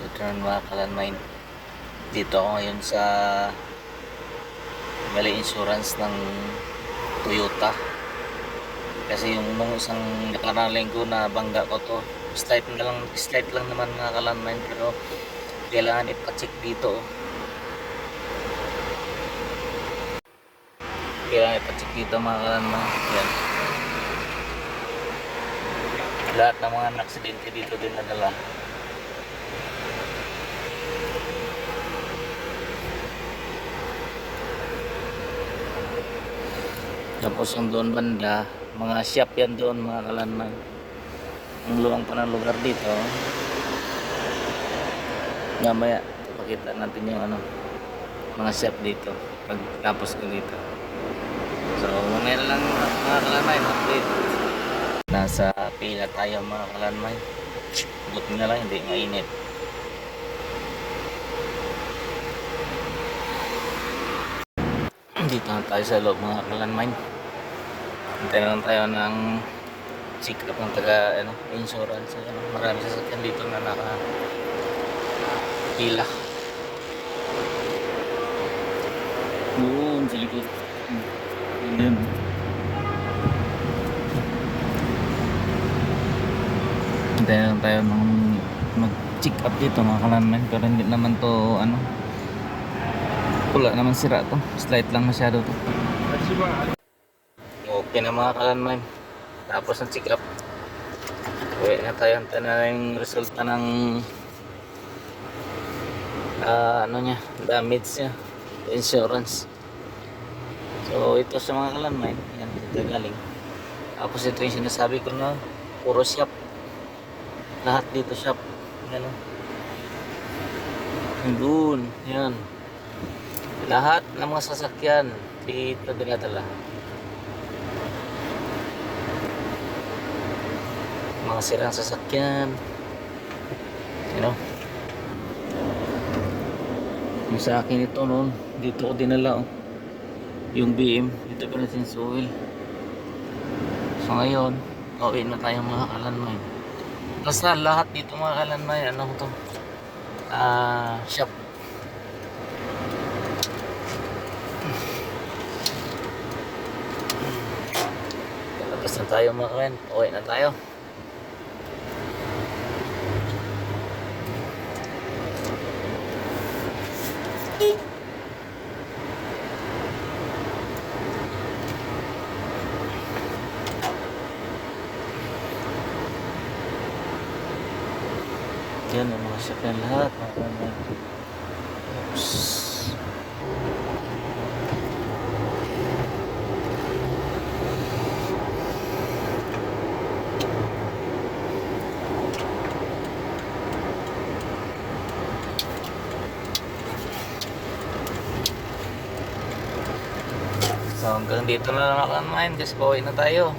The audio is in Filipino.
good afternoon mga kalanmain. Dito ako ngayon sa Mali Insurance ng Toyota. Kasi yung nung isang nakarang linggo na bangga ko to, slight lang naman mga kalanmain, pero kailangan ipacheck dito. Kailangan ipacheck dito mga kalanmain. Yan. Lahat ng mga aksidente dito din nadala. Tapos yung doon banda, mga shop yan doon mga kalanman. Ang luwang pa ng lugar dito. Mamaya pakita natin yung mga shop dito pagtapos ko dito. So mamaya lang mga kalanman, update. Nasa pila tayo mga kalanman. Buti na lang hindi mainit. Dito na tayo sa loob mga kalanman. Hintay na lang tayo ng check up ng taga insurance. Marami sasakyan dito na nakapila. Doon sa likod. Ayan. Hintay na lang tayo ng mag-check up dito mga kalanman. Pero hindi naman to wala naman sira to. Slight lang masyado to. Okay na mga kalanman. Tapos ng check up. Uwi na tayo. Hintay na yung resulta ng damage niya, insurance. So ito sa mga kalanman. Yan, ito galing. Tapos ito yung sinasabi ko na puro shop. Lahat dito shop. Yan o. Doon. Yan. Lahat ng mga sasakyan dito dinadala. Mga sirang sasakyan, yung sa akin ito noon, dito ko dinala yung BM, dito pa natin sa oil. So ngayon pauwi na tayo mga kalanmay. Basta lahat dito mga kalanmay, shop. Labas na tayo mga kalanmay, pauwi na tayo. Yan ang mga sakyan lahat. Oops. So hanggang dito na lang ako online kasi pauwi na tayo.